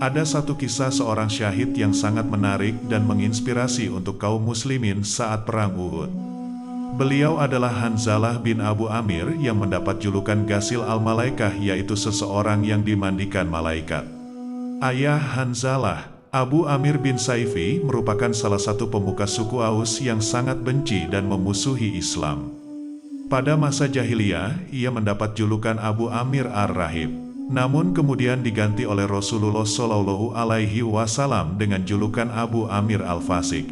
Ada satu kisah seorang syahid yang sangat menarik dan menginspirasi untuk kaum muslimin saat perang Uhud. Beliau adalah Hanzalah bin Abu Amir yang mendapat julukan Ghasil al-Malaikah, yaitu seseorang yang dimandikan malaikat. Ayah Hanzalah, Abu Amir bin Saifi, merupakan salah satu pemuka suku Aus yang sangat benci dan memusuhi Islam. Pada masa jahiliyah, ia mendapat julukan Abu Amir ar-Rahib. Namun kemudian diganti oleh Rasulullah Shallallahu Alaihi Wasallam dengan julukan Abu Amir al-Fasik.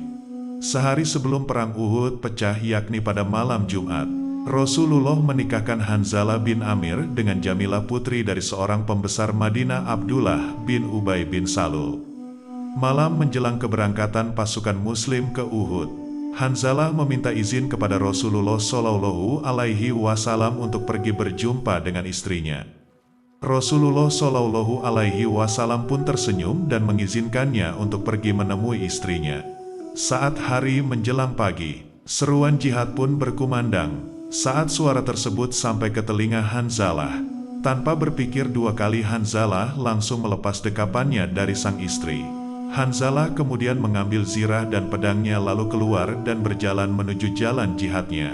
Sehari sebelum perang Uhud pecah, yakni pada malam Jumat, Rasulullah menikahkan Hanzalah bin Amir dengan Jamilah, putri dari seorang pembesar Madinah, Abdullah bin Ubay bin Salul. Malam menjelang keberangkatan pasukan Muslim ke Uhud, Hanzalah meminta izin kepada Rasulullah Shallallahu Alaihi Wasallam untuk pergi berjumpa dengan istrinya. Rasulullah Shallallahu Alaihi Wasallam pun tersenyum dan mengizinkannya untuk pergi menemui istrinya. Saat hari menjelang pagi, seruan jihad pun berkumandang. Saat suara tersebut sampai ke telinga Hanzalah, tanpa berpikir dua kali Hanzalah langsung melepas dekapannya dari sang istri. Hanzalah kemudian mengambil zirah dan pedangnya lalu keluar dan berjalan menuju jalan jihadnya.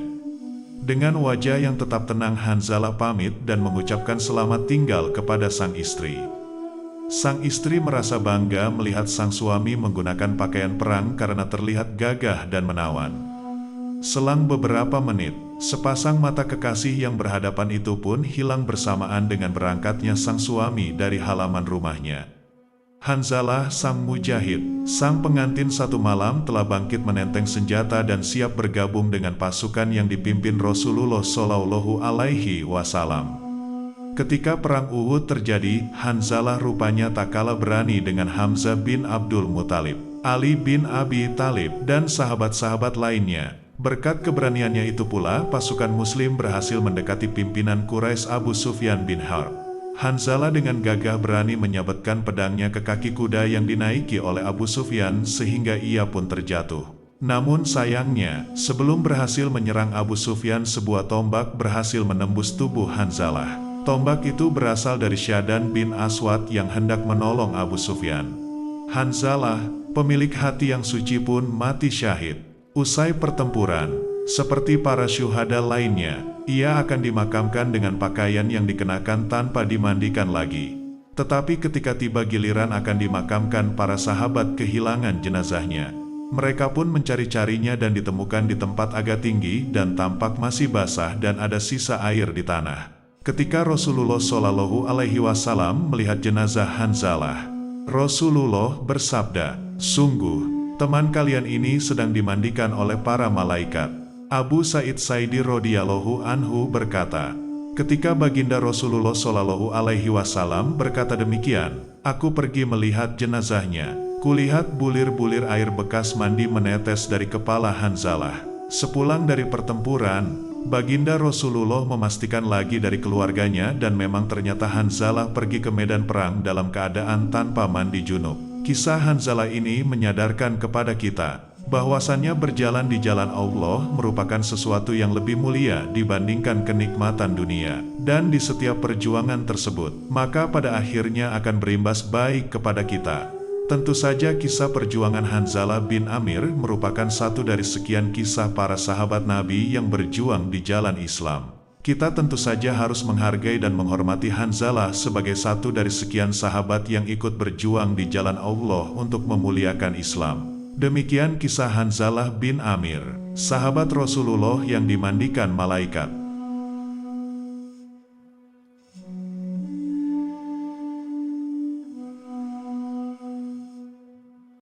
Dengan wajah yang tetap tenang, Hanzalah pamit dan mengucapkan selamat tinggal kepada sang istri. Sang istri merasa bangga melihat sang suami menggunakan pakaian perang karena terlihat gagah dan menawan. Selang beberapa menit, sepasang mata kekasih yang berhadapan itu pun hilang bersamaan dengan berangkatnya sang suami dari halaman rumahnya. Hanzalah, sang mujahid, sang pengantin satu malam, telah bangkit menenteng senjata dan siap bergabung dengan pasukan yang dipimpin Rasulullah Shallallahu Alaihi Wasallam. Ketika perang Uhud terjadi, Hanzalah rupanya tak kalah berani dengan Hamzah bin Abdul Muthalib, Ali bin Abi Thalib, dan sahabat-sahabat lainnya. Berkat keberaniannya itu pula, pasukan Muslim berhasil mendekati pimpinan Quraisy Abu Sufyan bin Harb. Hanzalah dengan gagah berani menyabetkan pedangnya ke kaki kuda yang dinaiki oleh Abu Sufyan sehingga ia pun terjatuh. Namun sayangnya, sebelum berhasil menyerang Abu Sufyan, sebuah tombak berhasil menembus tubuh Hanzalah. Tombak itu berasal dari Syadan bin Aswad yang hendak menolong Abu Sufyan. Hanzalah, pemilik hati yang suci, pun mati syahid. Usai pertempuran, seperti para syuhada lainnya, ia akan dimakamkan dengan pakaian yang dikenakan tanpa dimandikan lagi. Tetapi ketika tiba giliran akan dimakamkan, para sahabat kehilangan jenazahnya. Mereka pun mencari-carinya dan ditemukan di tempat agak tinggi dan tampak masih basah dan ada sisa air di tanah. Ketika Rasulullah Shallallahu Alaihi Wasallam melihat jenazah Hanzalah, Rasulullah bersabda, "Sungguh, teman kalian ini sedang dimandikan oleh para malaikat." Abu Sa'id Saidi radhiyallahu anhu berkata, ketika baginda Rasulullah Shallallahu Alaihi Wasallam berkata demikian, aku pergi melihat jenazahnya. Kulihat bulir-bulir air bekas mandi menetes dari kepala Hanzalah. Sepulang dari pertempuran, baginda Rasulullah memastikan lagi dari keluarganya dan memang ternyata Hanzalah pergi ke medan perang dalam keadaan tanpa mandi junub. Kisah Hanzalah ini menyadarkan kepada kita bahwasannya berjalan di jalan Allah merupakan sesuatu yang lebih mulia dibandingkan kenikmatan dunia. Dan di setiap perjuangan tersebut, maka pada akhirnya akan berimbas baik kepada kita. Tentu saja kisah perjuangan Hanzalah bin Amir merupakan satu dari sekian kisah para sahabat Nabi yang berjuang di jalan Islam. Kita tentu saja harus menghargai dan menghormati Hanzalah sebagai satu dari sekian sahabat yang ikut berjuang di jalan Allah untuk memuliakan Islam. Demikian kisah Hanzalah bin Amir, sahabat Rasulullah yang dimandikan malaikat.